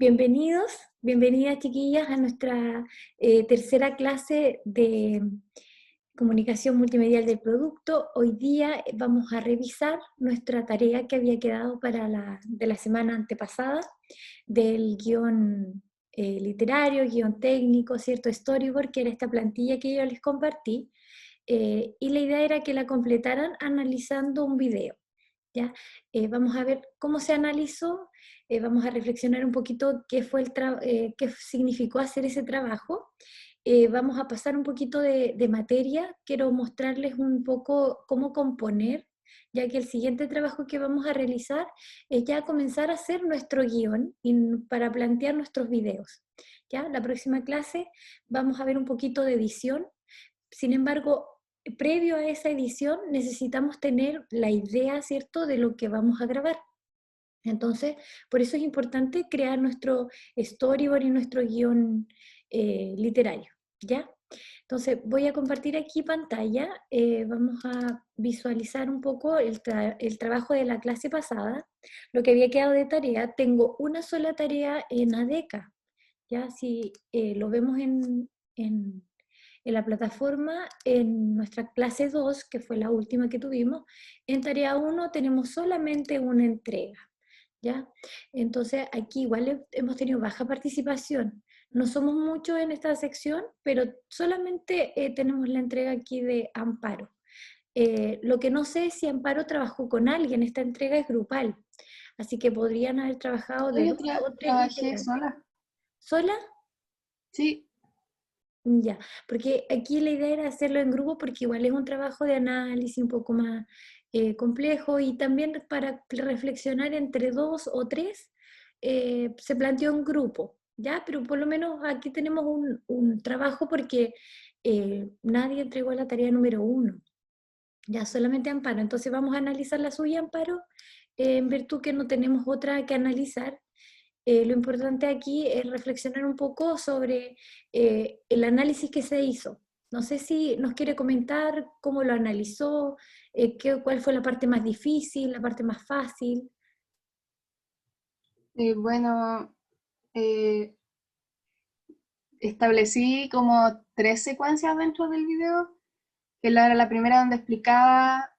Bienvenidos, bienvenidas chiquillas a nuestra tercera clase de comunicación multimedial del producto. Hoy día vamos a revisar nuestra tarea que había quedado de la semana antepasada, del guión literario, guión técnico, ¿cierto? Storyboard, que era esta plantilla que yo les compartí. Y la idea era que la completaran analizando un video. ¿Ya? Vamos a ver cómo se analizó, vamos a reflexionar un poquito qué significó hacer ese trabajo. Vamos a pasar un poquito de materia, quiero mostrarles un poco cómo componer, ya que el siguiente trabajo que vamos a realizar es ya comenzar a hacer nuestro guión para plantear nuestros videos. ¿Ya? La próxima clase vamos a ver un poquito de edición. Sin embargo, previo a esa edición necesitamos tener la idea, ¿cierto?, de lo que vamos a grabar. Entonces, por eso es importante crear nuestro storyboard y nuestro guión literario, ¿ya? Entonces, voy a compartir aquí pantalla, vamos a visualizar un poco el trabajo de la clase pasada, lo que había quedado de tarea. Tengo una sola tarea en ADECA, ¿ya? Si lo vemos en la plataforma, en nuestra clase 2, que fue la última que tuvimos, en tarea 1 tenemos solamente una entrega, ¿ya? Entonces aquí igual hemos tenido baja participación. No somos muchos en esta sección, pero solamente tenemos la entrega aquí de Amparo. Lo que no sé es si Amparo trabajó con alguien, esta entrega es grupal, así que podrían haber trabajado de Yo dos o tres trabajé integrantes. sola. ¿Sola? Sí, Ya, porque aquí la idea era hacerlo en grupo porque igual es un trabajo de análisis un poco más complejo y también para reflexionar entre dos o tres se planteó en grupo, ¿ya? Pero por lo menos aquí tenemos un trabajo porque nadie entregó la tarea número 1, ya solamente Amparo. Entonces vamos a analizar la suya, Amparo, en virtud que no tenemos otra que analizar. Lo importante aquí es reflexionar un poco sobre el análisis que se hizo. No sé si nos quiere comentar cómo lo analizó, cuál fue la parte más difícil, la parte más fácil. bueno, eh, establecí como 3 secuencias dentro del video, que era la primera donde explicaba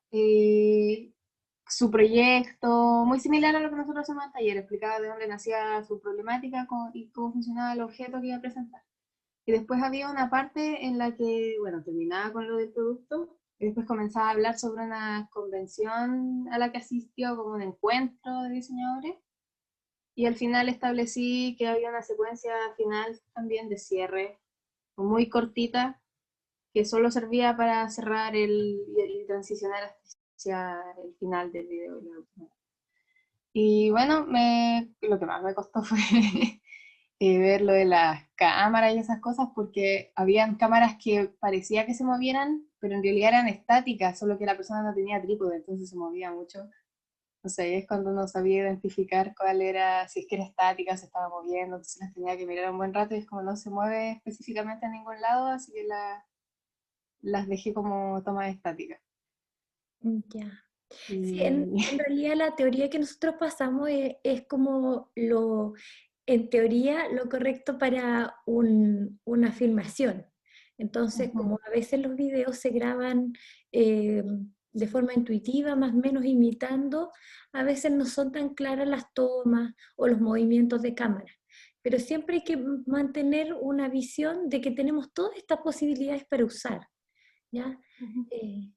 su proyecto, muy similar a lo que nosotros hacemos en el taller, explicaba de dónde nacía su problemática y cómo funcionaba el objeto que iba a presentar. Y después había una parte en la que, bueno, terminaba con lo del producto, y después comenzaba a hablar sobre una convención a la que asistió, como un encuentro de diseñadores. Y al final establecí que había una secuencia final también de cierre, muy cortita, que solo servía para cerrar y transicionar hacia el final del video. Y bueno, lo que más me costó fue ver lo de las cámaras y esas cosas, porque habían cámaras que parecía que se movieran, pero en realidad eran estáticas, solo que la persona no tenía trípode, entonces se movía mucho. O sea, ahí es cuando uno sabía identificar cuál era, si es que era estática, se estaba moviendo, entonces las tenía que mirar un buen rato y es como no se mueve específicamente a ningún lado, así que las dejé como tomas estáticas. Ya. Sí, Y en realidad la teoría que nosotros pasamos es como en teoría, lo correcto para una filmación. Entonces, como a veces los videos se graban eh, de forma intuitiva, más o menos imitando, a veces no son tan claras las tomas o los movimientos de cámara. Pero siempre hay que mantener una visión de que tenemos todas estas posibilidades para usar, ¿ya? Eh,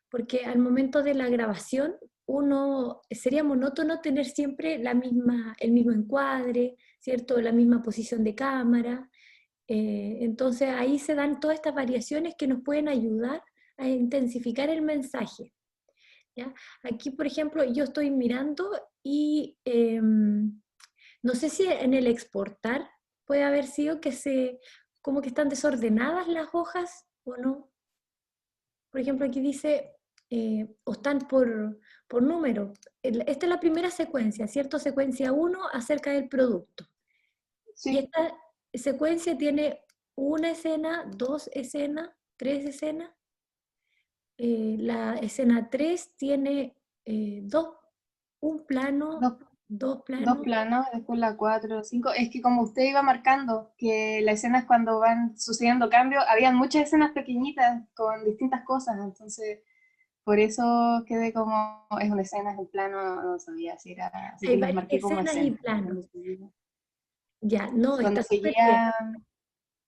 Porque al momento de la grabación sería monótono tener siempre el mismo encuadre, ¿cierto? La misma posición de cámara. Entonces ahí se dan todas estas variaciones que nos pueden ayudar a intensificar el mensaje, ¿ya? Aquí, por ejemplo, yo estoy mirando y no sé si en el exportar puede haber sido como que están desordenadas las hojas o no. Por ejemplo, aquí dice, o están por número. Esta es la primera secuencia, ¿cierto? Secuencia 1 acerca del producto. Y sí, esta secuencia tiene una escena, dos escenas, tres escenas. La escena 3 tiene un plano, dos, 2 2 planos. planos, después la 4, 5. Es que como usted iba marcando que las escenas cuando van sucediendo cambios, habían muchas escenas pequeñitas con distintas cosas, entonces por eso quedé como, es una escena, es un plano, no sabía si era, así Hay que las varias marqué como escenas y escenas. planos. Ya, no, Cuando está súper bien. seguía,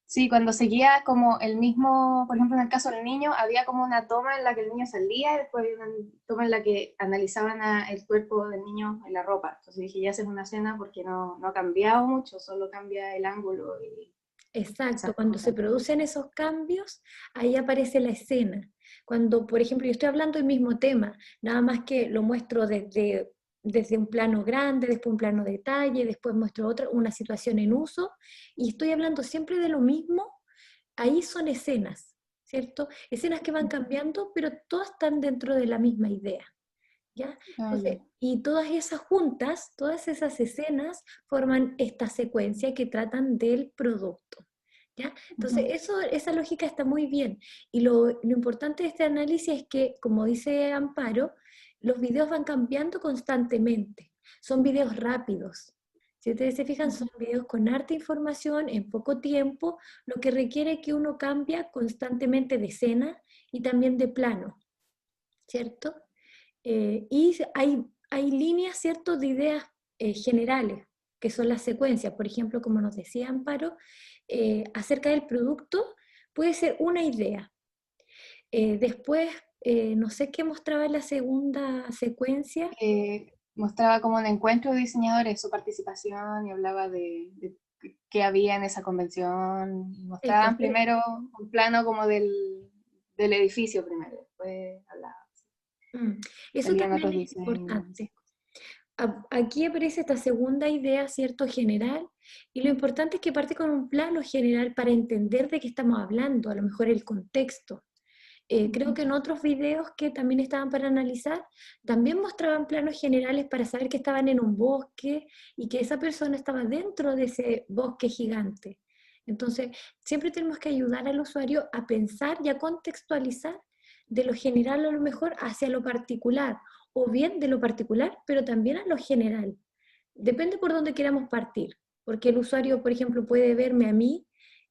sí, cuando seguía como el mismo, por ejemplo en el caso del niño, había como una toma en la que el niño salía y después había una toma en la que analizaban el cuerpo del niño en la ropa. Entonces dije, ya esa es una escena porque no ha cambiado mucho, solo cambia el ángulo y Exacto, esas cuando se cosas. producen esos cambios, ahí aparece la escena. Cuando, por ejemplo, yo estoy hablando del mismo tema, nada más que lo muestro desde un plano grande, después un plano detalle, después muestro otra, una situación en uso, y estoy hablando siempre de lo mismo, ahí son escenas, ¿cierto? Escenas que van cambiando, pero todas están dentro de la misma idea. ¿Ya? Ah, ya. Entonces, y todas esas juntas, todas esas escenas forman esta secuencia que tratan del producto. ¿Ya? Entonces, Ujú. esa lógica está muy bien. Y lo importante de este análisis es que, como dice Amparo, los videos van cambiando constantemente. Son videos rápidos. Si ustedes se fijan, son Ujú. videos con harta información en poco tiempo, lo que requiere que uno cambia constantemente de escena y también de plano, ¿cierto? Y hay líneas, ¿cierto?, de ideas generales, que son las secuencias. Por ejemplo, como nos decía Amparo, acerca del producto, puede ser una idea. Después, no sé qué mostraba en la segunda secuencia. Mostraba como un encuentro de diseñadores, su participación y hablaba de qué había en esa convención. Y Esto, mostraban primero un plano como del edificio primero, después hablaba, mm, eso salían también otros es diseños. importante. Aquí aparece esta segunda idea, ¿cierto?, general, y lo importante es que parte con un plano general para entender de qué estamos hablando, a lo mejor el contexto. Creo que en otros videos que también estaban para analizar, también mostraban planos generales para saber que estaban en un bosque y que esa persona estaba dentro de ese bosque gigante. Entonces, siempre tenemos que ayudar al usuario a pensar y a contextualizar de lo general a lo mejor hacia lo particular, o bien de lo particular, pero también a lo general. Depende por dónde queramos partir, porque el usuario, por ejemplo, puede verme a mí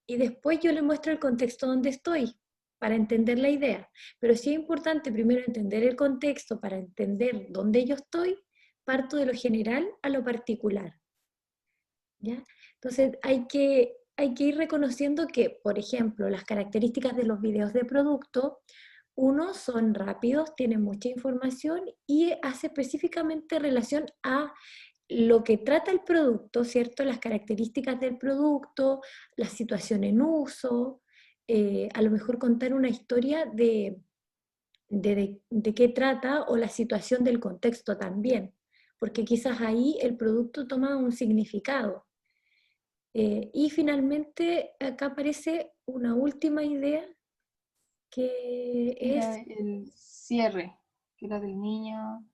y después yo le muestro el contexto donde estoy para entender la idea. Pero sí es importante primero entender el contexto para entender dónde yo estoy, parto de lo general a lo particular. ¿Ya? Entonces hay que ir reconociendo que, por ejemplo, las características de los videos de producto, uno, son rápidos, tienen mucha información y hace específicamente relación a lo que trata el producto, ¿cierto? Las características del producto, la situación en uso, a lo mejor contar una historia de qué trata o la situación del contexto también, porque quizás ahí el producto toma un significado. Y finalmente acá aparece una última idea que Era es, el cierre, que era del niño.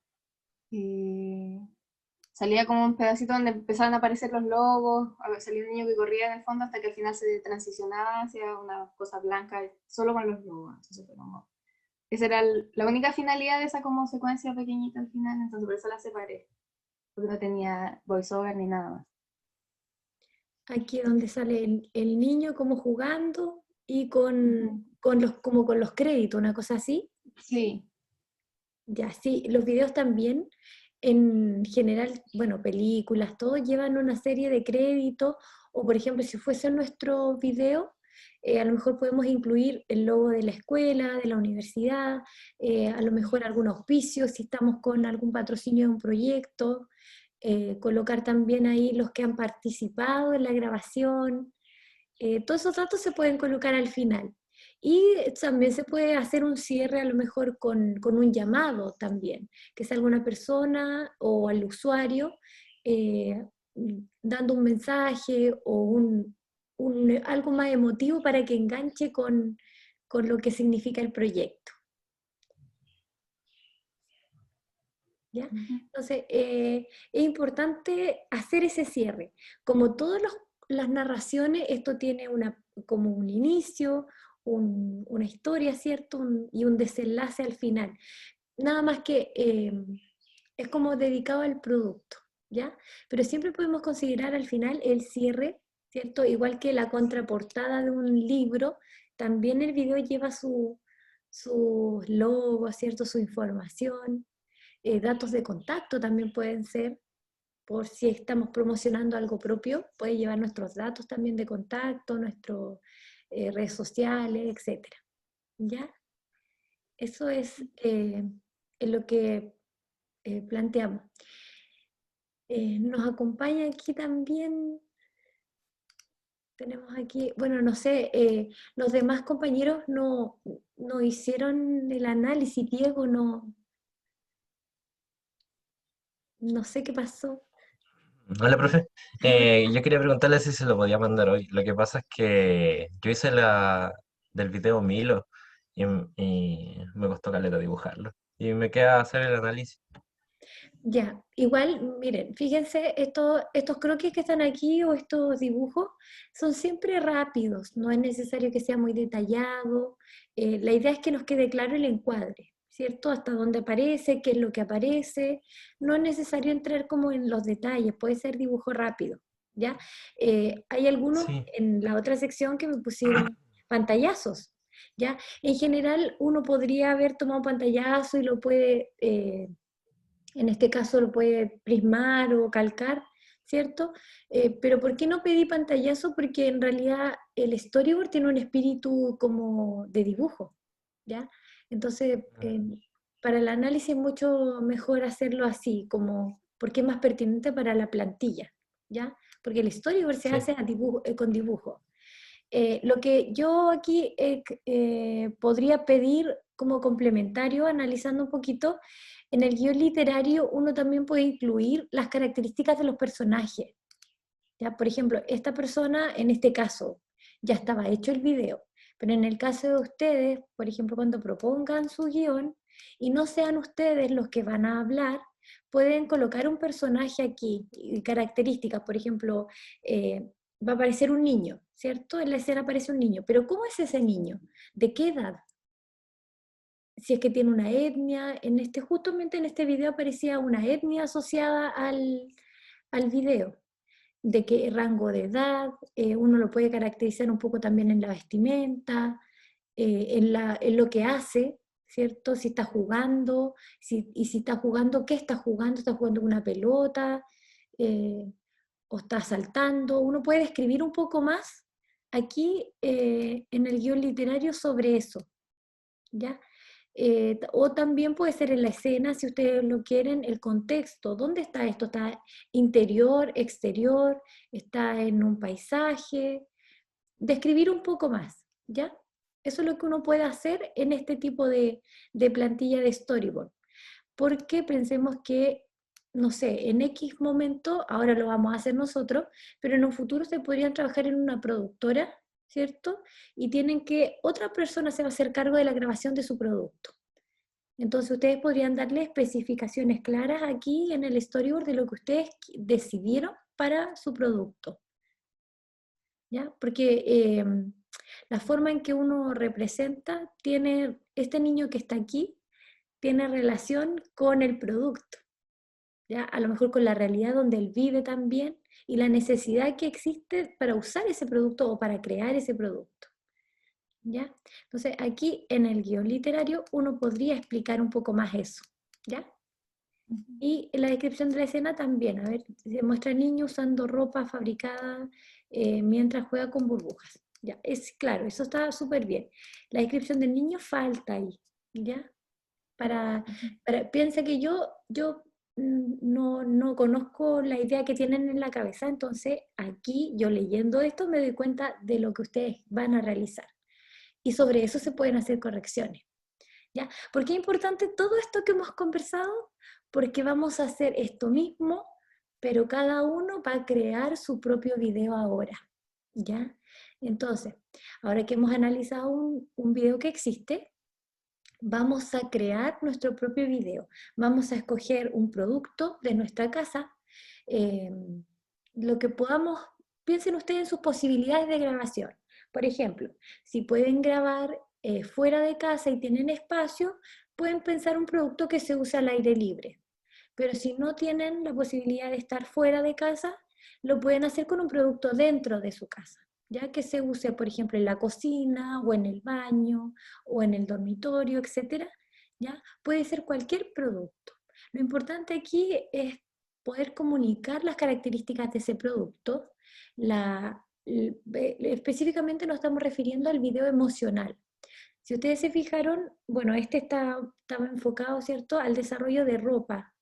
Salía como un pedacito donde empezaban a aparecer los logos, salía un niño que corría en el fondo hasta que al final se transicionaba hacia una cosa blanca solo con los logos. Entonces fue como, esa era la única finalidad de esa como secuencia pequeñita al final, entonces por eso la separé, porque no tenía voiceover ni nada más. aquí donde sale el niño como jugando y Ujú. como con los créditos, una cosa así. Sí. Ya, sí, los videos también, en general, bueno, películas, todos llevan una serie de créditos, o por ejemplo, si fuese nuestro video, a lo mejor podemos incluir el logo de la escuela, de la universidad, a lo mejor algún auspicio, si estamos con algún patrocinio de un proyecto, colocar también ahí los que han participado en la grabación, todos esos datos se pueden colocar al final. Y también se puede hacer un cierre a lo mejor con un llamado también, que es alguna persona o al usuario eh, dando un mensaje o algo más emotivo para que enganche con lo que significa el proyecto. ¿Ya? Ujú. Entonces, es importante hacer ese cierre. Como todas las narraciones, esto tiene como un inicio, una historia, ¿cierto? Y un desenlace al final. Nada más que es como dedicado al producto. ¿ya? Pero siempre podemos considerar al final el cierre, ¿cierto? Igual que la contraportada de un libro, también el video lleva su logo, ¿cierto? Su información, datos de contacto también pueden ser, por si estamos promocionando algo propio, puede llevar nuestros datos también de contacto, nuestras redes sociales, etcétera. ¿Ya? Eso es lo que planteamos. Nos acompaña aquí también, tenemos aquí, bueno, no sé, los demás compañeros no hicieron el análisis, Diego, no sé qué pasó. Hola, profe. Yo quería preguntarle si se lo podía mandar hoy. Lo que pasa es que yo hice del video Milo y me costó caleta dibujarlo. Y me queda hacer el análisis. Ya, igual, miren, fíjense, estos croquis que están aquí o estos dibujos son siempre rápidos, no es necesario que sea muy detallado. La idea es que nos quede claro el encuadre, ¿cierto? Hasta dónde aparece, qué es lo que aparece. No es necesario entrar como en los detalles, puede ser dibujo rápido, ¿ya? Hay algunos Sí, en la otra sección que me pusieron pantallazos, ¿ya? En general, uno podría haber tomado pantallazo y lo puede en este caso lo puede prismar o calcar, ¿cierto? Pero ¿por qué no pedí pantallazo? Porque en realidad el storyboard tiene un espíritu como de dibujo, ¿ya? Entonces, para el análisis es mucho mejor hacerlo así, como, porque es más pertinente para la plantilla, ¿ya? Porque el storyboard se sí. hace con dibujo. Lo que yo aquí podría pedir como complementario, analizando un poquito, en el guión literario uno también puede incluir las características de los personajes. ¿Ya? Por ejemplo, esta persona, en este caso, ya estaba hecho el video, pero en el caso de ustedes, por ejemplo, cuando propongan su guión y no sean ustedes los que van a hablar, pueden colocar un personaje aquí y características, por ejemplo, va a aparecer un niño, ¿cierto? En la escena aparece un niño, pero ¿cómo es ese niño? ¿De qué edad? Si es que tiene una etnia, justamente en este video aparecía una etnia asociada al video, de qué rango de edad, uno lo puede caracterizar un poco también en la vestimenta, en lo que hace, ¿cierto? Si está jugando, y si está jugando, ¿qué está jugando una pelota, eh, o está saltando, uno puede escribir un poco más aquí en el guión literario sobre eso, ¿ya? O también puede ser en la escena, si ustedes lo quieren, el contexto. ¿Dónde está esto? ¿Está interior, exterior? ¿Está en un paisaje? Describir un poco más, ¿ya? Eso es lo que uno puede hacer en este tipo de plantilla de storyboard. Porque pensemos que, no sé, en X momento, ahora lo vamos a hacer nosotros, pero en un futuro se podrían trabajar en una productora, ¿cierto? Y tienen que, otra persona se va a hacer cargo de la grabación de su producto. Entonces ustedes podrían darle especificaciones claras aquí en el storyboard de lo que ustedes decidieron para su producto, ¿ya? Porque la forma en que uno representa tiene, este niño que está aquí, tiene relación con el producto, ¿ya? A lo mejor con la realidad donde él vive también y la necesidad que existe para usar ese producto o para crear ese producto, ¿ya? Entonces aquí en el guión literario uno podría explicar un poco más eso, ¿ya? Y en la descripción de la escena también, a ver, se muestra al niño usando ropa fabricada mientras juega con burbujas. Ya, es claro, eso está súper bien. La descripción del niño falta ahí, ¿ya? Piensa que yo no conozco la idea que tienen en la cabeza, entonces aquí yo leyendo esto me doy cuenta de lo que ustedes van a realizar. Y sobre eso se pueden hacer correcciones. ¿Ya? ¿Por qué es importante todo esto que hemos conversado? Porque vamos a hacer esto mismo, pero cada uno va a crear su propio video ahora, ¿ya? Entonces, ahora que hemos analizado un video que existe, vamos a crear nuestro propio video. Vamos a escoger un producto de nuestra casa, eh, lo que podamos, piensen ustedes en sus posibilidades de grabación. Por ejemplo, si pueden grabar fuera de casa y tienen espacio, pueden pensar un producto que se use al aire libre. Pero si no tienen la posibilidad de estar fuera de casa, lo pueden hacer con un producto dentro de su casa, ya que se use, por ejemplo, en la cocina, o en el baño, o en el dormitorio, etcétera, ¿ya? Puede ser cualquier producto. Lo importante aquí es poder comunicar las características de ese producto. Específicamente nos estamos refiriendo al video emocional. Si ustedes se fijaron, bueno, estaba enfocado, ¿cierto?, al desarrollo de ropa,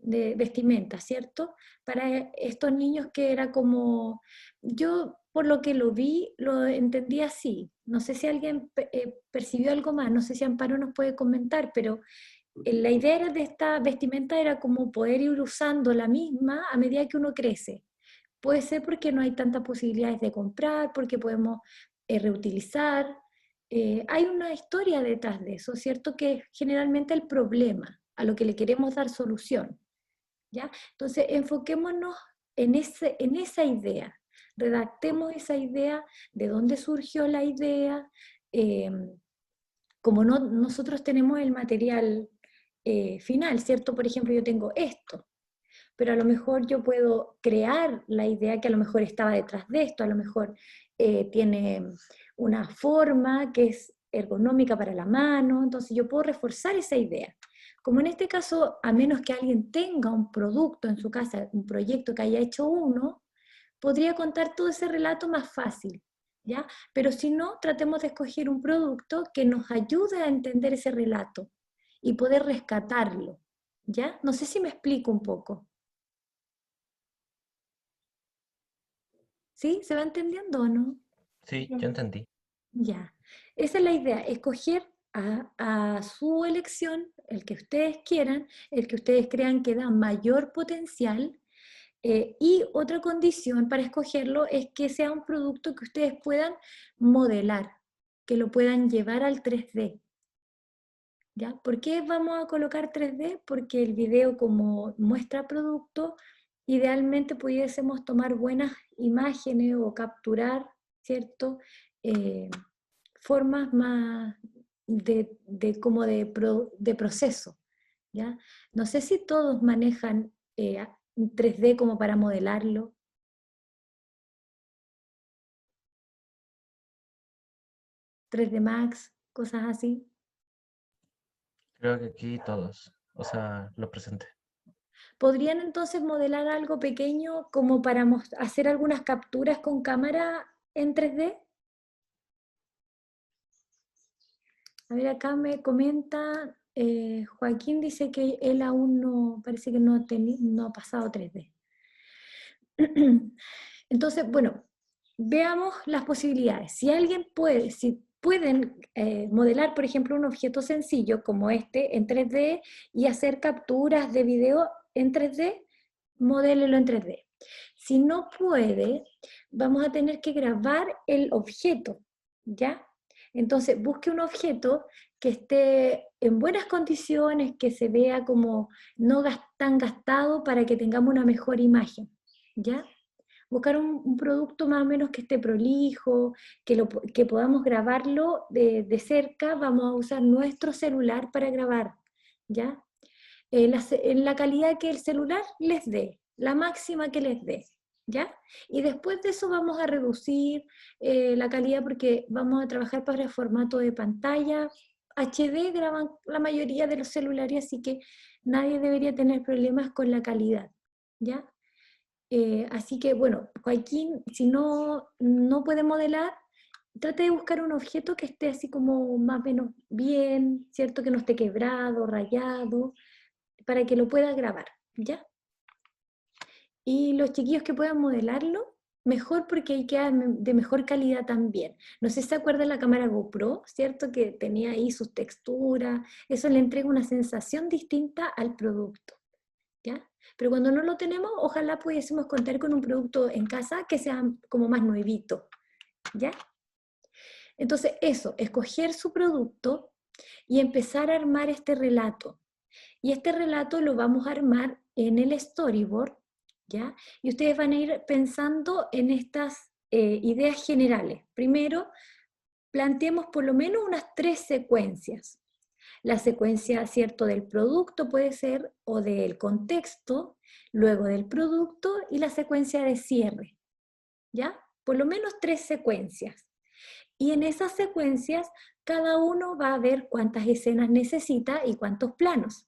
de vestimenta, ¿cierto? Para estos niños que era como, yo por lo que lo vi, lo entendí así. No sé si alguien percibió algo más, no sé si Amparo nos puede comentar, pero la idea de esta vestimenta era como poder ir usando la misma a medida que uno crece. Puede ser porque no hay tantas posibilidades de comprar, porque podemos reutilizar. Hay una historia detrás de eso, ¿cierto? Que es generalmente el problema, a lo que le queremos dar solución, ¿ya? Entonces, enfoquémonos en esa idea, redactemos esa idea, de dónde surgió la idea. eh, Como nosotros tenemos el material final, ¿cierto? Por ejemplo, yo tengo esto, pero a lo mejor yo puedo crear la idea que a lo mejor estaba detrás de esto, a lo mejor tiene una forma que es ergonómica para la mano, entonces yo puedo reforzar esa idea. Como en este caso, a menos que alguien tenga un producto en su casa, un proyecto que haya hecho uno, podría contar todo ese relato más fácil, ¿ya? Pero si no, tratemos de escoger un producto que nos ayude a entender ese relato y poder rescatarlo, ¿ya? No sé si me explico un poco. ¿Sí? ¿Se va entendiendo o no? Sí, yo entendí. Ya. Esa es la idea, escoger a su elección, el que ustedes quieran, el que ustedes crean que da mayor potencial. Y otra condición para escogerlo es que sea un producto que ustedes puedan modelar, que lo puedan llevar al 3D. ¿Ya? ¿Por qué vamos a colocar 3D? Porque el video, como muestra producto, idealmente pudiésemos tomar buenas imágenes o capturar, ¿cierto? Eh, Formas más como de proceso, ¿ya? No sé si todos manejan 3D como para modelarlo. 3D Max, cosas así. Creo que aquí todos, o sea, los presentes. ¿Podrían entonces modelar algo pequeño como para hacer algunas capturas con cámara en 3D? A ver, acá me comenta, Joaquín dice que él aún no, parece que no ha pasado 3D. Entonces, bueno, veamos las posibilidades. Si alguien puede, si pueden modelar, por ejemplo, un objeto sencillo como este en 3D y hacer capturas de video en 3D, modélelo en 3D. Si no puede, vamos a tener que grabar el objeto, ¿ya? Entonces, busque un objeto que esté en buenas condiciones, que se vea como no tan gastado para que tengamos una mejor imagen, ¿ya? Buscar un producto más o menos que esté prolijo, que podamos grabarlo de cerca. Vamos a usar nuestro celular para grabar, ¿ya? En la calidad que el celular les dé, la máxima que les dé, ¿ya? Y después de eso vamos a reducir la calidad porque vamos a trabajar para el formato de pantalla. HD graban la mayoría de los celulares, así que nadie debería tener problemas con la calidad, ¿ya? Así que, bueno, Joaquín, si no puede modelar, trate de buscar un objeto que esté así como más o menos bien, ¿cierto? Que no esté quebrado, rayado, para que lo pueda grabar, ¿ya? Y los chiquillos que puedan modelarlo, mejor porque ahí queda de mejor calidad también. No sé si se acuerdan la cámara GoPro, ¿cierto? Que tenía ahí sus texturas, eso le entrega una sensación distinta al producto, ¿ya? Pero cuando no lo tenemos, ojalá pudiésemos contar con un producto en casa que sea como más nuevito, ¿ya? Entonces eso, escoger su producto y empezar a armar este relato. Y este relato lo vamos a armar en el storyboard, ¿ya? Y ustedes van a ir pensando en estas ideas generales. Primero, planteemos por lo menos unas 3 secuencias. La secuencia, ¿cierto?, del producto puede ser, o del contexto, luego del producto, y la secuencia de cierre, ¿ya? Por lo menos 3 secuencias. Y en esas secuencias, cada uno va a ver cuántas escenas necesita y cuántos planos.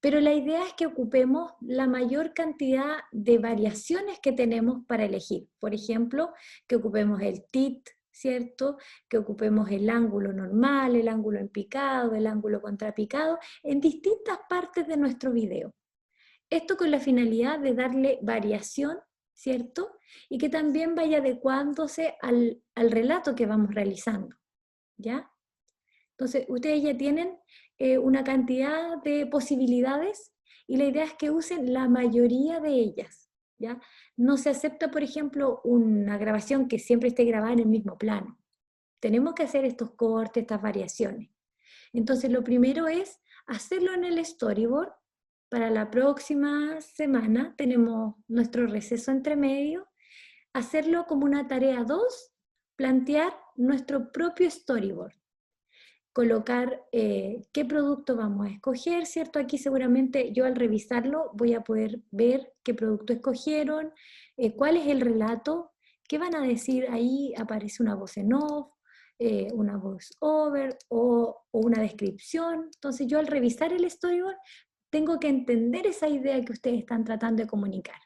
Pero la idea es que ocupemos la mayor cantidad de variaciones que tenemos para elegir. Por ejemplo, que ocupemos el TIT, ¿cierto? Que ocupemos el ángulo normal, el ángulo en picado, el ángulo contrapicado, en distintas partes de nuestro video. Esto con la finalidad de darle variación, ¿cierto? Y que también vaya adecuándose al relato que vamos realizando, ¿ya? Entonces, ustedes ya tienen una cantidad de posibilidades y la idea es que usen la mayoría de ellas, ¿ya? No se acepta, por ejemplo, una grabación que siempre esté grabada en el mismo plano. Tenemos que hacer estos cortes, estas variaciones. Entonces, lo primero es hacerlo en el storyboard. Para la próxima semana tenemos nuestro receso entre medio. Hacerlo como una tarea 2, plantear nuestro propio storyboard. Colocar qué producto vamos a escoger, ¿cierto? Aquí seguramente yo al revisarlo voy a poder ver qué producto escogieron, cuál es el relato, qué van a decir ahí, aparece una voz en off, una voz over o una descripción. Entonces yo al revisar el storyboard tengo que entender esa idea que ustedes están tratando de comunicar.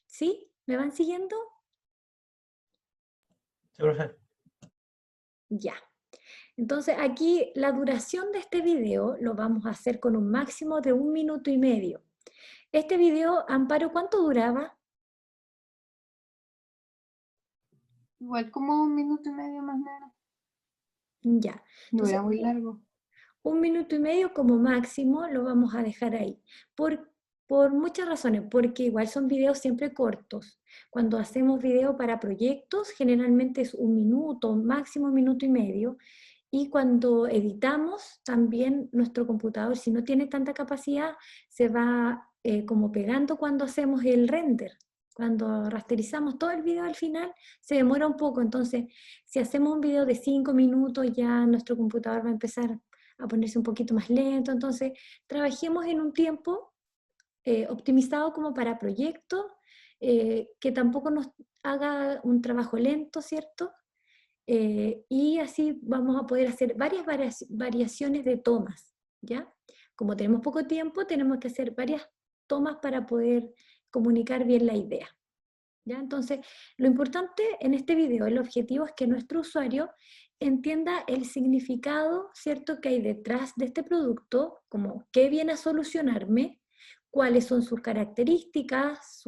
¿Sí? ¿Me van siguiendo? Sí, profe. Ya. Entonces aquí la duración de este video lo vamos a hacer con un máximo de 1 minuto y medio. Este video, Amparo, ¿cuánto duraba? Igual como 1 minuto y medio más o menos. Ya. No Entonces, era muy largo. 1 minuto y medio como máximo lo vamos a dejar ahí. Por muchas razones, porque igual son videos siempre cortos. Cuando hacemos video para proyectos, generalmente es 1 minuto, máximo 1 minuto y medio. Y cuando editamos, también nuestro computador, si no tiene tanta capacidad, se va como pegando cuando hacemos el render. Cuando rasterizamos todo el video al final, se demora un poco. Entonces, si hacemos un video de 5 minutos, ya nuestro computador va a empezar a ponerse un poquito más lento. Entonces, trabajemos en un tiempo optimizado como para proyectos, que tampoco nos haga un trabajo lento, ¿cierto? Y así vamos a poder hacer varias variaciones de tomas, ¿ya? Como tenemos poco tiempo, tenemos que hacer varias tomas para poder comunicar bien la idea, ¿ya? Entonces, lo importante en este video, el objetivo es que nuestro usuario entienda el significado, ¿cierto?, que hay detrás de este producto, como qué viene a solucionarme, cuáles son sus características,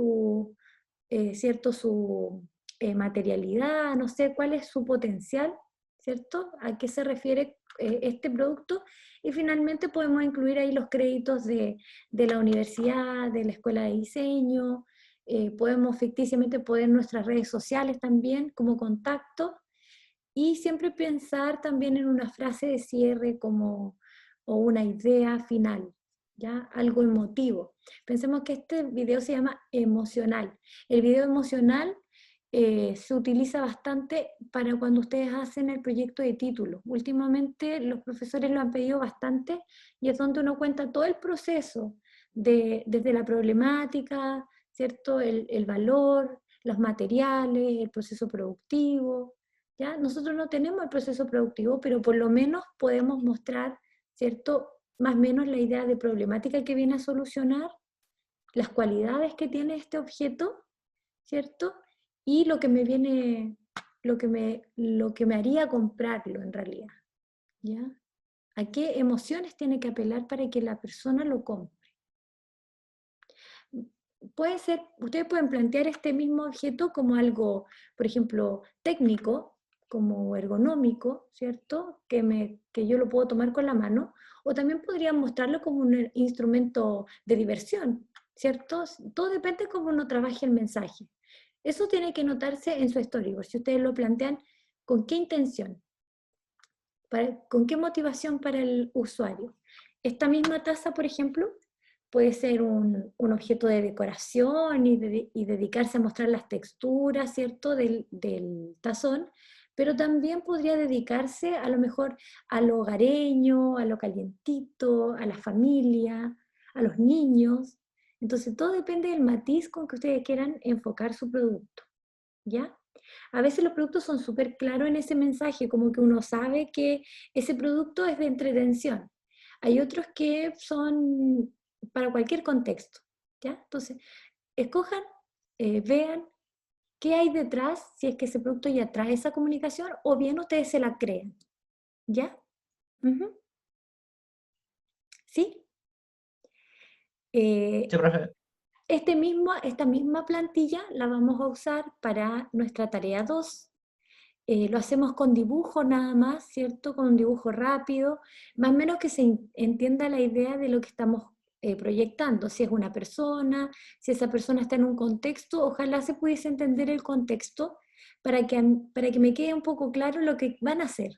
¿cierto?, su materialidad, no sé, cuál es su potencial, ¿cierto? ¿A qué se refiere este producto? Y finalmente podemos incluir ahí los créditos de la universidad, de la escuela de diseño, podemos ficticiamente poner nuestras redes sociales también como contacto, y siempre pensar también en una frase de cierre como, o una idea final, ¿ya? Algo emotivo. Pensemos que este video se llama emocional. El video emocional se utiliza bastante para cuando ustedes hacen el proyecto de título. Últimamente los profesores lo han pedido bastante y es donde uno cuenta todo el proceso, desde la problemática, ¿cierto? El valor, los materiales, el proceso productivo. ¿Ya? Nosotros no tenemos el proceso productivo, pero por lo menos podemos mostrar, ¿cierto?, más o menos la idea de problemática que viene a solucionar, las cualidades que tiene este objeto, ¿cierto? Y lo que me viene, lo que me haría comprarlo en realidad, ¿ya? ¿A qué emociones tiene que apelar para que la persona lo compre? Puede ser, ustedes pueden plantear este mismo objeto como algo, por ejemplo, técnico, como ergonómico, ¿cierto? Que yo lo puedo tomar con la mano, o también podrían mostrarlo como un instrumento de diversión, ¿cierto? Todo depende de cómo uno trabaje el mensaje. Eso tiene que notarse en su storyboard, si ustedes lo plantean, ¿con qué intención? ¿Con qué motivación para el usuario? Esta misma taza, por ejemplo, puede ser un objeto de decoración y dedicarse a mostrar las texturas, ¿cierto?, del tazón, pero también podría dedicarse a lo mejor a lo hogareño, a lo calientito, a la familia, a los niños. Entonces todo depende del matiz con que ustedes quieran enfocar su producto, ¿ya? A veces los productos son súper claros en ese mensaje, como que uno sabe que ese producto es de entretención. Hay otros que son para cualquier contexto, ¿ya? Entonces, escojan, vean qué hay detrás, si es que ese producto ya trae esa comunicación, o bien ustedes se la crean, ¿ya? Ujú. ¿Sí? Sí, profe. Esta misma plantilla la vamos a usar para nuestra tarea 2. Lo hacemos con dibujo nada más, ¿cierto? Con un dibujo rápido, más o menos que se entienda la idea de lo que estamos proyectando. Si es una persona, si esa persona está en un contexto, ojalá se pudiese entender el contexto para que me quede un poco claro lo que van a hacer,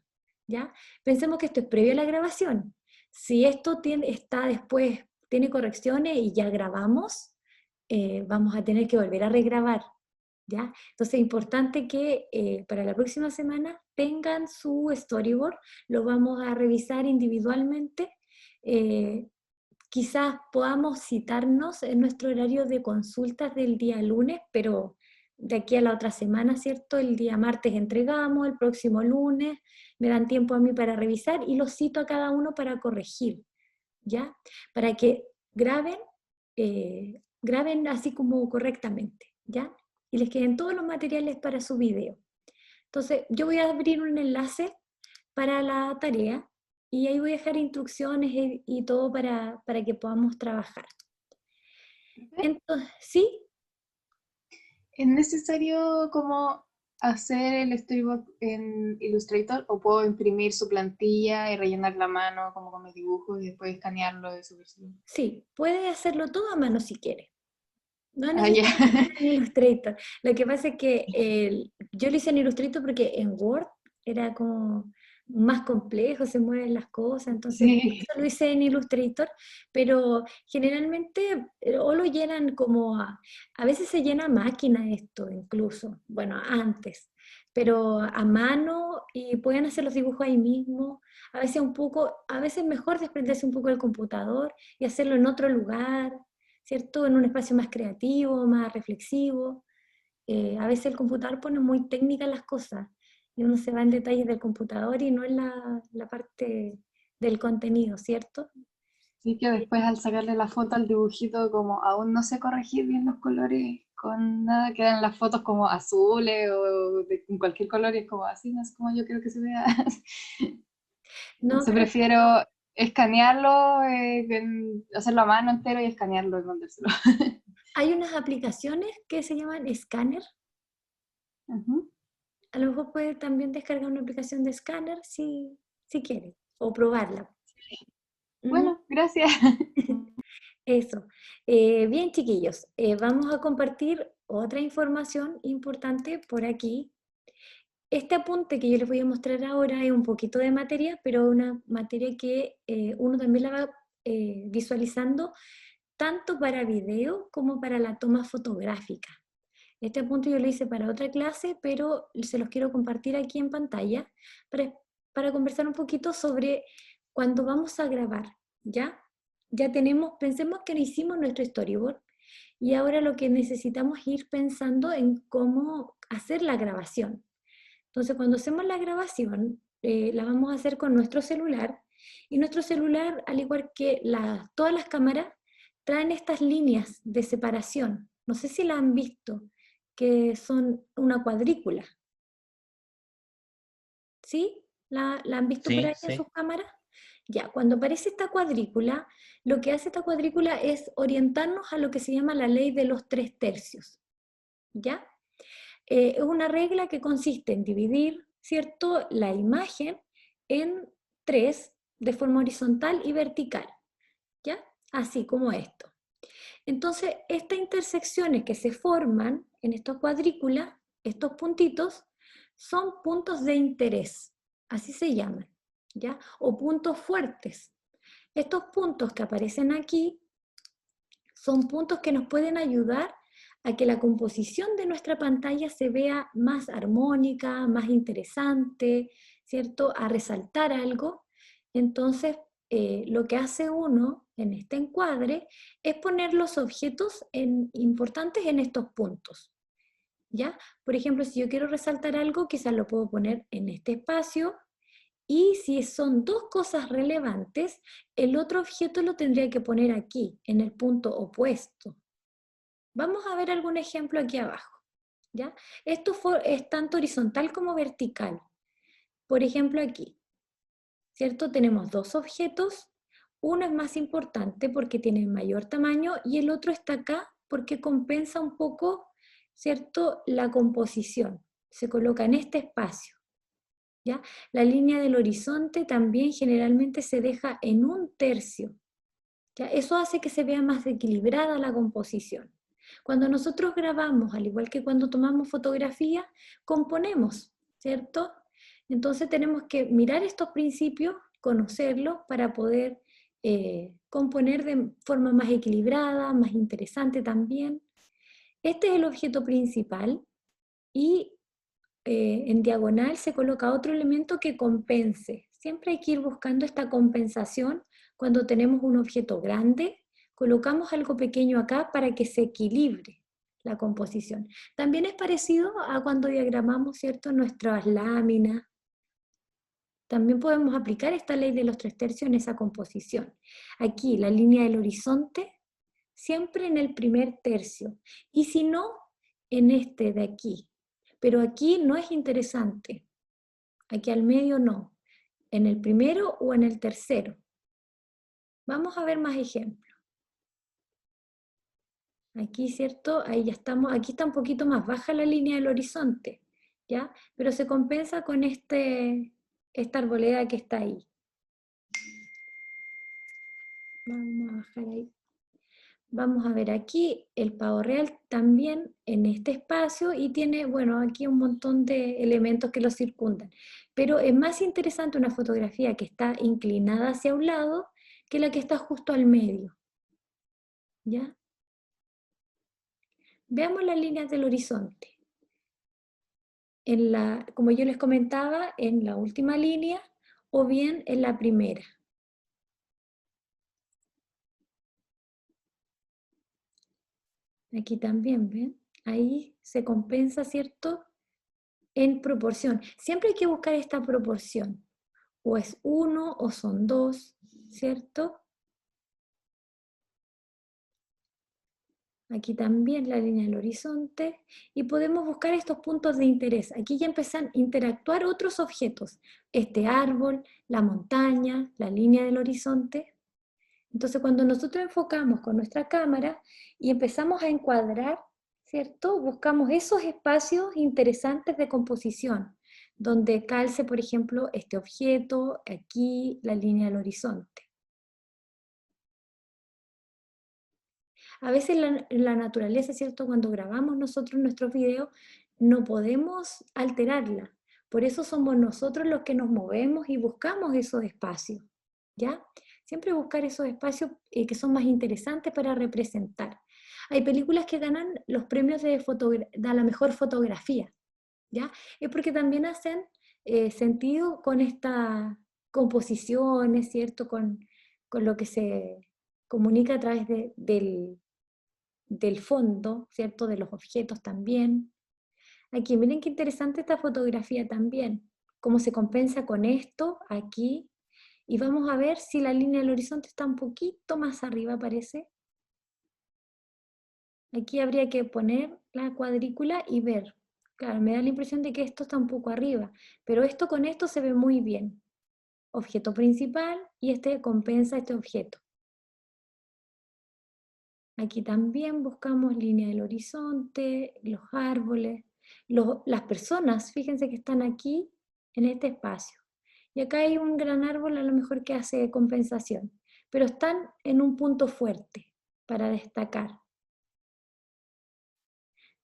¿ya? Pensemos que esto es previo a la grabación. Si esto está después, tiene correcciones y ya grabamos, vamos a tener que volver a regrabar, ¿ya? Entonces es importante que para la próxima semana tengan su storyboard, lo vamos a revisar individualmente, eh, quizás podamos citarnos en nuestro horario de consultas del día lunes, pero de aquí a la otra semana, ¿cierto? El día martes entregamos, el próximo lunes me dan tiempo a mí para revisar y los cito a cada uno para corregir, ¿ya? Para que graben, graben así como correctamente, ¿ya? Y les queden todos los materiales para su video. Entonces, yo voy a abrir un enlace para la tarea y ahí voy a dejar instrucciones y todo para que podamos trabajar. Entonces, ¿sí? ¿Es necesario como hacer el storyboard en Illustrator o puedo imprimir su plantilla y rellenar la mano como con mis dibujos y después escanearlo y subírselo? Sí, puede hacerlo todo a mano si quiere. No es Ah, ya. necesario en Illustrator. Lo que pasa es que yo lo hice en Illustrator porque en Word era como más complejo, se mueven las cosas, entonces por Sí. eso lo hice en Illustrator, pero generalmente o lo llenan como, a veces se llena a máquina esto incluso, bueno, antes, pero a mano y pueden hacer los dibujos ahí mismo, a veces un poco, a veces mejor desprenderse un poco del computador y hacerlo en otro lugar, ¿cierto? En un espacio más creativo, más reflexivo. A veces el computador pone muy técnicas las cosas y uno se va en detalles del computador y no en la parte del contenido, ¿cierto? Sí, que después al sacarle la foto al dibujito, como aún no sé corregir bien los colores con nada, quedan las fotos como azules o de cualquier color y es como así, no es como yo quiero que se vea. No, Entonces pero prefiero escanearlo, hacerlo a mano entero y escanearlo y mandárselo. hay unas aplicaciones que se llaman Scanner. Ujú. A lo mejor puede también descargar una aplicación de Scanner si quiere, o probarla. Ujú. Bueno, gracias. Eso. Bien, chiquillos, vamos a compartir otra información importante por aquí. Este apunte que yo les voy a mostrar ahora es un poquito de materia, pero una materia que uno también la va visualizando tanto para video como para la toma fotográfica. Este apunte yo lo hice para otra clase, pero se los quiero compartir aquí en pantalla para, para conversar un poquito sobre cuando vamos a grabar, ¿ya? Ya tenemos, pensemos que hicimos nuestro storyboard y ahora lo que necesitamos es ir pensando en cómo hacer la grabación. Entonces, cuando hacemos la grabación, la vamos a hacer con nuestro celular, y nuestro celular, al igual que todas las cámaras, traen estas líneas de separación. No sé si la han visto, que son una cuadrícula. ¿Sí? ¿La han visto por Sí, ahí en sí. sus cámaras? Ya, cuando aparece esta cuadrícula, lo que hace esta cuadrícula es orientarnos a lo que se llama la ley de los 3/3. ¿Ya? Es una regla que consiste en dividir, ¿cierto?, la imagen en tres de forma horizontal y vertical, ¿ya? Así como esto. Entonces, estas intersecciones que se forman en esta cuadrícula, estos puntitos, son puntos de interés, así se llaman, ¿ya? O puntos fuertes. Estos puntos que aparecen aquí son puntos que nos pueden ayudar a que la composición de nuestra pantalla se vea más armónica, más interesante, ¿cierto? A resaltar algo. Entonces, lo que hace uno en este encuadre es poner los objetos importantes en estos puntos, ¿ya? Por ejemplo, si yo quiero resaltar algo, quizás lo puedo poner en este espacio, y si son dos cosas relevantes, el otro objeto lo tendría que poner aquí, en el punto opuesto. Vamos a ver algún ejemplo aquí abajo, ¿ya? Esto es tanto horizontal como vertical. Por ejemplo, aquí, ¿cierto? Tenemos dos objetos. Uno es más importante porque tiene mayor tamaño y el otro está acá porque compensa un poco, ¿cierto?, la composición. Se coloca en este espacio, ¿ya? La línea del horizonte también generalmente se deja en 1/3, ¿ya? Eso hace que se vea más equilibrada la composición. Cuando nosotros grabamos, al igual que cuando tomamos fotografía, componemos, ¿cierto? Entonces tenemos que mirar estos principios, conocerlos para poder componer de forma más equilibrada, más interesante también. Este es el objeto principal y en diagonal se coloca otro elemento que compense. Siempre hay que ir buscando esta compensación cuando tenemos un objeto grande. Colocamos algo pequeño acá para que se equilibre la composición. También es parecido a cuando diagramamos, ¿cierto?, nuestras láminas. También podemos aplicar esta ley de los 3/3 en esa composición. Aquí la línea del horizonte, siempre en el primer tercio. Y si no, en este de aquí. Pero aquí no es interesante. Aquí al medio no. En el primero o en el tercero. Vamos a ver más ejemplos. Aquí, ¿cierto? Ahí ya estamos. Aquí está un poquito más baja la línea del horizonte, ¿ya? Pero se compensa con esta arboleda que está ahí. Vamos a bajar ahí. Vamos a ver aquí el pavo real también en este espacio y tiene, bueno, aquí un montón de elementos que lo circundan. Pero es más interesante una fotografía que está inclinada hacia un lado que la que está justo al medio. ¿Ya? Veamos las líneas del horizonte. Como yo les comentaba, en la última línea o bien en la primera. Aquí también, ¿ven? Ahí se compensa, ¿cierto?, en proporción. Siempre hay que buscar esta proporción. O es 1 o son 2, ¿cierto? Aquí también la línea del horizonte. Y podemos buscar estos puntos de interés. Aquí ya empiezan a interactuar otros objetos. Este árbol, la montaña, la línea del horizonte. Entonces cuando nosotros enfocamos con nuestra cámara y empezamos a encuadrar, ¿cierto? Buscamos esos espacios interesantes de composición, donde calce, por ejemplo, este objeto, aquí la línea del horizonte. A veces la naturaleza, ¿cierto? Cuando grabamos nosotros nuestros videos, no podemos alterarla. Por eso somos nosotros los que nos movemos y buscamos esos espacios, ¿ya? Siempre buscar esos espacios que son más interesantes para representar. Hay películas que ganan los premios de la mejor fotografía, ¿ya? Es porque también hacen sentido con estas composiciones, ¿cierto? Con lo que se comunica a través del fondo, ¿cierto? De los objetos también. Aquí, miren qué interesante esta fotografía también. Cómo se compensa con esto, aquí. Y vamos a ver si la línea del horizonte está un poquito más arriba, parece. Aquí habría que poner la cuadrícula y ver. Claro, me da la impresión de que esto está un poco arriba, pero esto con esto se ve muy bien. Objeto principal y este compensa este objeto. Aquí también buscamos línea del horizonte, los árboles, las personas, fíjense que están aquí en este espacio. Y acá hay un gran árbol a lo mejor que hace compensación, pero están en un punto fuerte para destacar.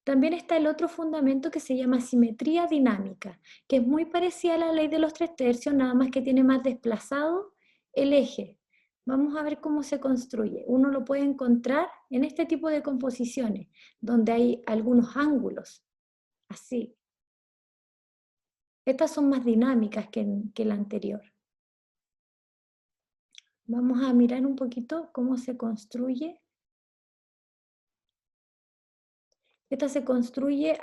También está el otro fundamento que se llama simetría dinámica, que es muy parecida a la ley de los 3/3, nada más que tiene más desplazado el eje. Vamos a ver cómo se construye. Uno lo puede encontrar en este tipo de composiciones, donde hay algunos ángulos, así. Estas son más dinámicas que la anterior. Vamos a mirar un poquito cómo se construye. Esta se construye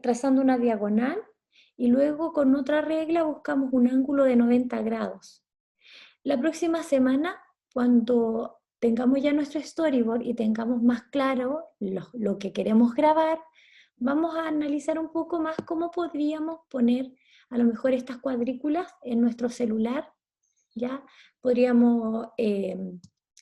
trazando una diagonal y luego con otra regla buscamos un ángulo de 90 grados. La próxima semana, cuando tengamos ya nuestro storyboard y tengamos más claro lo que queremos grabar, vamos a analizar un poco más cómo podríamos poner a lo mejor estas cuadrículas en nuestro celular, ¿ya? Podríamos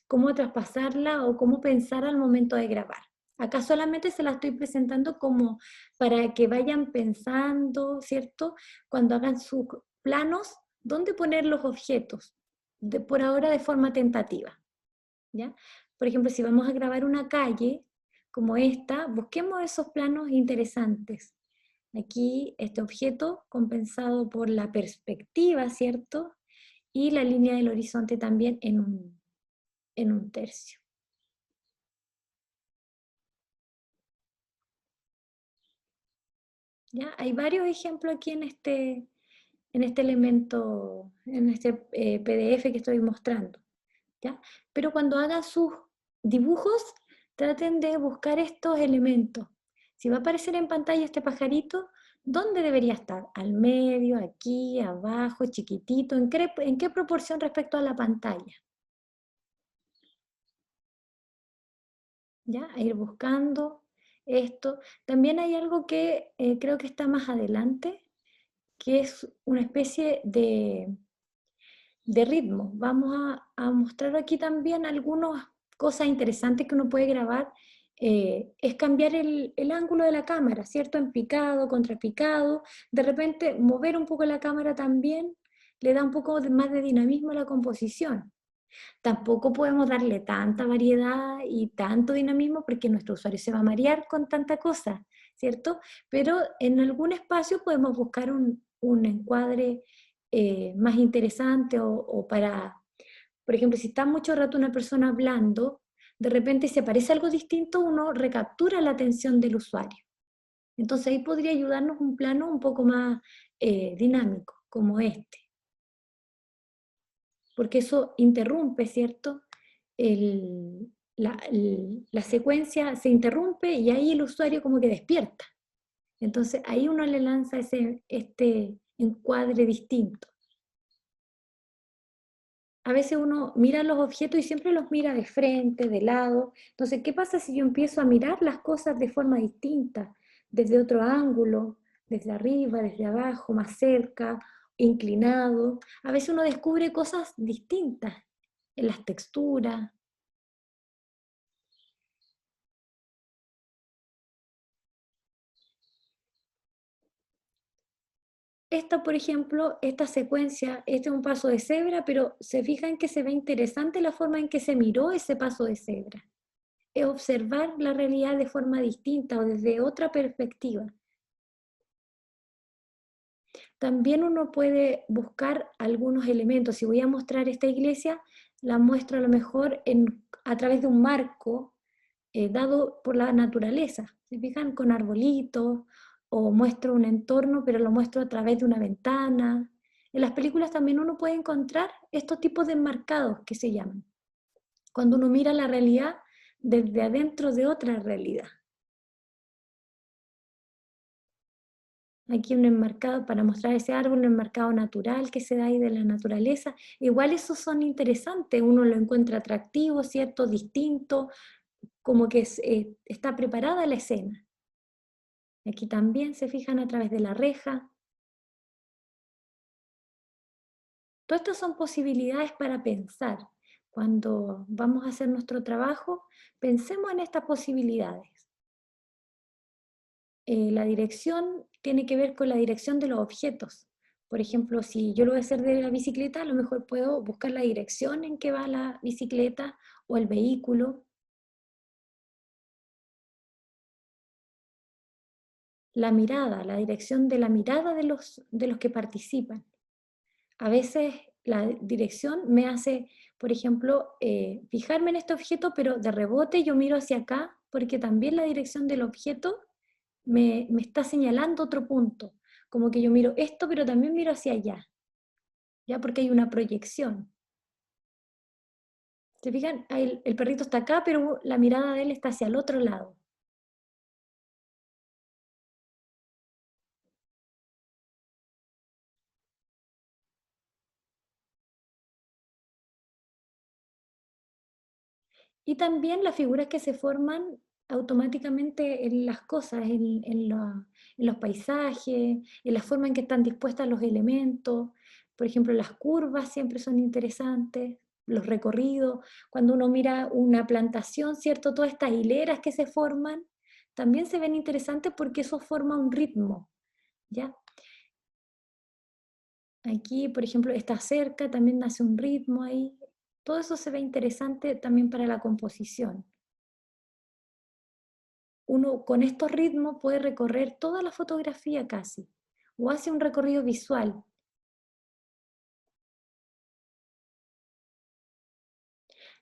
cómo traspasarla o cómo pensar al momento de grabar. Acá solamente se la estoy presentando como para que vayan pensando, ¿cierto? Cuando hagan sus planos, ¿dónde poner los objetos? Por ahora de forma tentativa, ¿ya? Por ejemplo, si vamos a grabar una calle como esta, busquemos esos planos interesantes. Aquí este objeto compensado por la perspectiva, ¿cierto? Y la línea del horizonte también en un tercio. ¿Ya? Hay varios ejemplos aquí en este elemento, en este PDF que estoy mostrando, ¿ya? Pero cuando hagan sus dibujos, traten de buscar estos elementos. Si va a aparecer en pantalla este pajarito, ¿dónde debería estar? ¿Al medio, aquí, abajo, chiquitito? ¿En qué proporción respecto a la pantalla? ¿Ya? A ir buscando esto. También hay algo que creo que está más adelante, que es una especie de ritmo. Vamos a mostrar aquí también algunas cosas interesantes que uno puede grabar. Es cambiar el ángulo de la cámara, ¿cierto? En picado, contrapicado. De repente mover un poco la cámara también le da un poco más de dinamismo a la composición. Tampoco podemos darle tanta variedad y tanto dinamismo porque nuestro usuario se va a marear con tanta cosa, ¿cierto? Pero en algún espacio podemos buscar un encuadre más interesante o para, por ejemplo, si está mucho rato una persona hablando, de repente si aparece algo distinto, uno recaptura la atención del usuario. Entonces ahí podría ayudarnos un plano un poco más dinámico, como este. Porque eso interrumpe, ¿cierto? La secuencia se interrumpe y ahí el usuario como que despierta. Entonces ahí uno le lanza este encuadre distinto. A veces uno mira los objetos y siempre los mira de frente, de lado. Entonces, ¿qué pasa si yo empiezo a mirar las cosas de forma distinta? Desde otro ángulo, desde arriba, desde abajo, más cerca, inclinado. A veces uno descubre cosas distintas en las texturas. Esta, por ejemplo, esta secuencia, este es un paso de cebra, pero se fijan que se ve interesante la forma en que se miró ese paso de cebra. Es observar la realidad de forma distinta o desde otra perspectiva. También uno puede buscar algunos elementos. Si voy a mostrar esta iglesia, la muestro a lo mejor a través de un marco dado por la naturaleza. ¿Se fijan? Con arbolitos, o muestro un entorno, pero lo muestro a través de una ventana. En las películas también uno puede encontrar estos tipos de enmarcados que se llaman. Cuando uno mira la realidad desde adentro de otra realidad. Aquí un enmarcado para mostrar ese árbol, un enmarcado natural que se da ahí de la naturaleza. Igual esos son interesantes, uno lo encuentra atractivo, ¿cierto? Distinto, como que está preparada la escena. Aquí también se fijan a través de la reja. Todas estas son posibilidades para pensar. Cuando vamos a hacer nuestro trabajo, pensemos en estas posibilidades. La dirección tiene que ver con la dirección de los objetos. Por ejemplo, si yo lo voy a hacer de la bicicleta, a lo mejor puedo buscar la dirección en que va la bicicleta o el vehículo. La mirada, la dirección de la mirada de los que participan. A veces la dirección me hace, por ejemplo, fijarme en este objeto, pero de rebote yo miro hacia acá, porque también la dirección del objeto me está señalando otro punto. Como que yo miro esto, pero también miro hacia allá, ¿ya? Porque hay una proyección. ¿Se fijan? El perrito está acá, pero la mirada de él está hacia el otro lado. Y también las figuras que se forman automáticamente en las cosas, en los paisajes, en la forma en que están dispuestos los elementos. Por ejemplo, las curvas siempre son interesantes, los recorridos. Cuando uno mira una plantación, ¿cierto? Todas estas hileras que se forman, también se ven interesantes porque eso forma un ritmo, ¿ya? Aquí, por ejemplo, esta cerca también hace un ritmo ahí. Todo eso se ve interesante también para la composición. Uno con estos ritmos puede recorrer toda la fotografía casi, o hace un recorrido visual.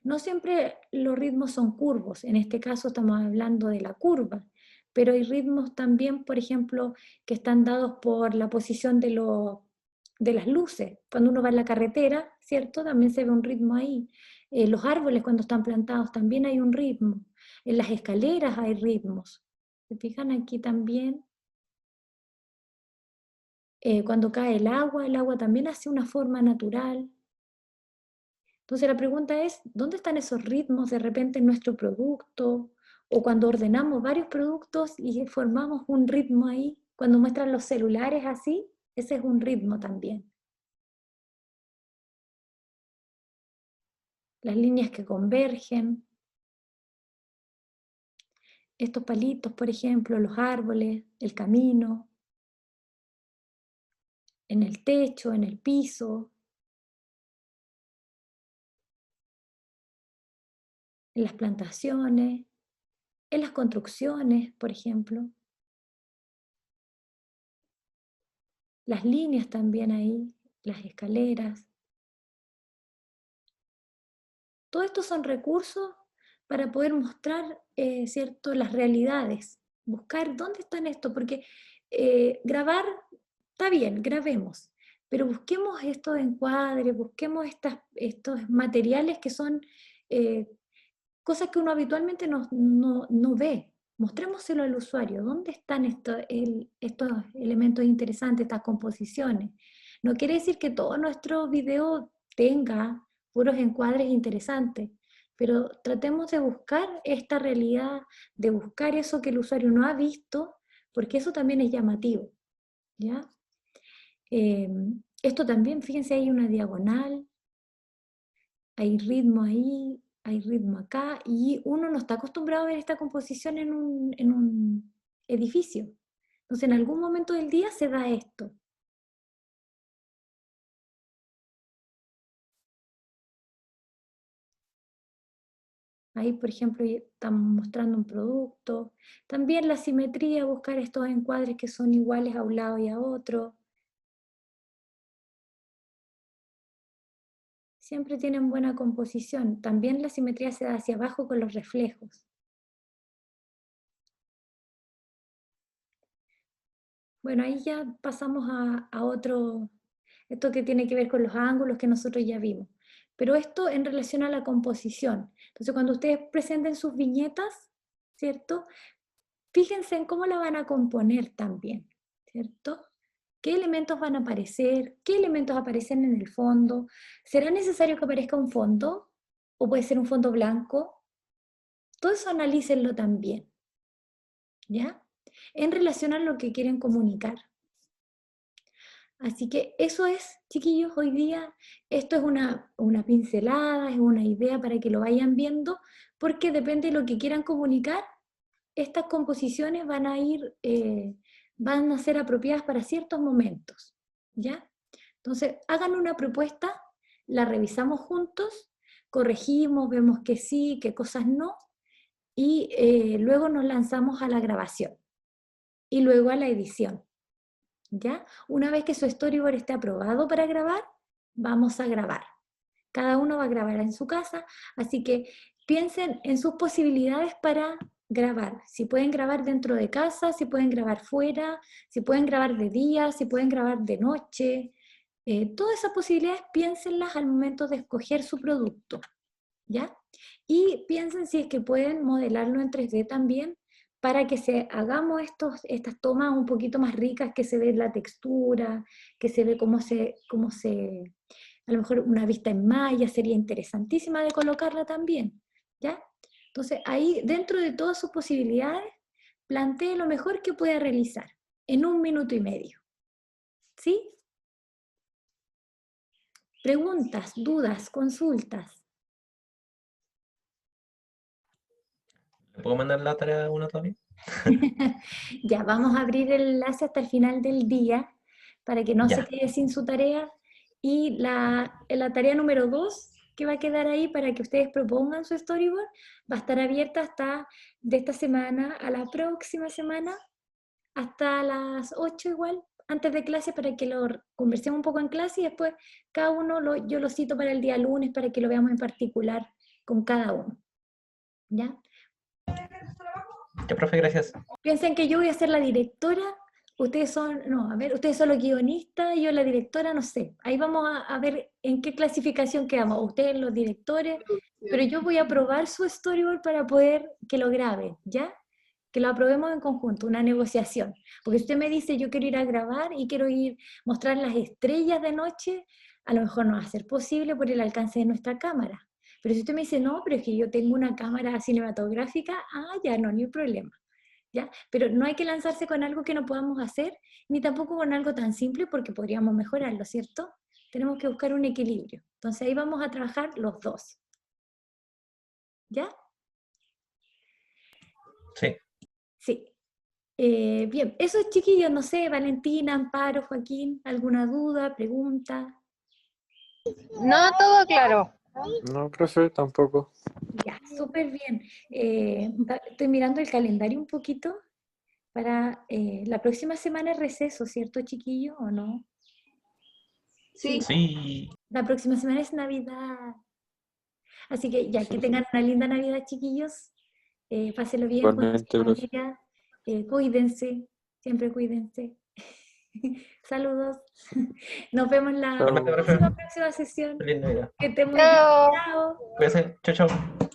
No siempre los ritmos son curvos, en este caso estamos hablando de la curva, pero hay ritmos también, por ejemplo, que están dados por la posición de las luces. Cuando uno va en la carretera, ¿cierto? También se ve un ritmo ahí. Los árboles cuando están plantados también hay un ritmo. En las escaleras hay ritmos. ¿Se fijan aquí también? Cuando cae el agua también hace una forma natural. Entonces la pregunta es, ¿dónde están esos ritmos de repente en nuestro producto? O cuando ordenamos varios productos y formamos un ritmo ahí, cuando muestran los celulares así, ese es un ritmo también. Las líneas que convergen, estos palitos, por ejemplo, los árboles, el camino, en el techo, en el piso, en las plantaciones, en las construcciones, por ejemplo. Las líneas también ahí, las escaleras. Todo esto son recursos para poder mostrar, ¿cierto?, las realidades. Buscar dónde están esto, porque grabar, está bien, grabemos, pero busquemos estos encuadres, busquemos estos materiales que son cosas que uno habitualmente no ve. Mostrémoselo al usuario, ¿dónde están estos elementos interesantes, estas composiciones? No quiere decir que todo nuestro video tenga puros encuadres interesantes, pero tratemos de buscar esta realidad, de buscar eso que el usuario no ha visto, porque eso también es llamativo, ¿ya? Esto también, fíjense, hay una diagonal, hay ritmo ahí, hay ritmo acá, y uno no está acostumbrado a ver esta composición en un edificio. Entonces, en algún momento del día se da esto. Ahí, por ejemplo, estamos mostrando un producto. También la simetría, buscar estos encuadres que son iguales a un lado y a otro. Siempre tienen buena composición. También la simetría se da hacia abajo con los reflejos. Bueno, ahí ya pasamos a otro, esto que tiene que ver con los ángulos que nosotros ya vimos. Pero esto en relación a la composición. Entonces, cuando ustedes presenten sus viñetas, ¿cierto? Fíjense en cómo la van a componer también, ¿cierto? ¿Qué elementos van a aparecer? ¿Qué elementos aparecen en el fondo? ¿Será necesario que aparezca un fondo? ¿O puede ser un fondo blanco? Todo eso analícenlo también, ¿ya? En relación a lo que quieren comunicar. Así que eso es, chiquillos, hoy día, esto es una pincelada, es una idea para que lo vayan viendo, porque depende de lo que quieran comunicar, estas composiciones van van a ser apropiadas para ciertos momentos, ¿ya? Entonces, hagan una propuesta, la revisamos juntos, corregimos, vemos que sí, qué cosas no, y luego nos lanzamos a la grabación, y luego a la edición. ¿Ya? Una vez que su storyboard esté aprobado para grabar, vamos a grabar. Cada uno va a grabar en su casa, así que piensen en sus posibilidades para grabar. Si pueden grabar dentro de casa, si pueden grabar fuera, si pueden grabar de día, si pueden grabar de noche. Todas esas posibilidades piénsenlas al momento de escoger su producto, ¿ya? Y piensen si es que pueden modelarlo en 3D también, para que hagamos estas tomas un poquito más ricas, que se ve la textura, que se ve a lo mejor una vista en malla sería interesantísima de colocarla también, ¿ya? Entonces ahí, dentro de todas sus posibilidades, plantee lo mejor que pueda realizar, en 1 minuto y medio, ¿sí? Preguntas, dudas, consultas. ¿Le puedo mandar la tarea a uno también? Ya, vamos a abrir el enlace hasta el final del día para que no se Ya. quede sin su tarea. Y la tarea número 2, que va a quedar ahí para que ustedes propongan su storyboard, va a estar abierta hasta de esta semana a la próxima semana, hasta las 8 igual, antes de clase, para que lo conversemos un poco en clase y después cada uno yo lo cito para el día lunes para que lo veamos en particular con cada uno. ¿Ya? Ya, profe, gracias. Piensen que yo voy a ser la directora, ustedes son los guionistas, yo la directora, no sé. Ahí vamos a ver en qué clasificación quedamos, ustedes los directores, pero yo voy a aprobar su storyboard para poder que lo graben, ¿ya? Que lo aprobemos en conjunto, una negociación. Porque si usted me dice, yo quiero ir a grabar y quiero mostrar las estrellas de noche, a lo mejor no va a ser posible por el alcance de nuestra cámara. Pero si usted me dice, no, pero es que yo tengo una cámara cinematográfica, ya no, ni hay problema. ¿Ya? Pero no hay que lanzarse con algo que no podamos hacer, ni tampoco con algo tan simple, porque podríamos mejorarlo, ¿cierto? Tenemos que buscar un equilibrio. Entonces ahí vamos a trabajar los dos. ¿Ya? Sí. Sí. Bien, eso chiquillos, no sé, Valentina, Amparo, Joaquín, ¿alguna duda, pregunta? No, todo claro. No, profe, tampoco. Ya, súper bien. Estoy mirando el calendario un poquito para la próxima semana es receso, ¿cierto, chiquillo, o no? Sí. Sí. La próxima semana es Navidad. Así que ya, que tengan una linda Navidad, chiquillos. Pásenlo bien con su Igualmente, profe. familia. Cuídense, siempre cuídense. Saludos. Nos vemos en la Chao. Igualmente, profe. próxima sesión. Feliz Navidad. Que estén muy bien. Chao. Chao. Cuídense. Chao, chao.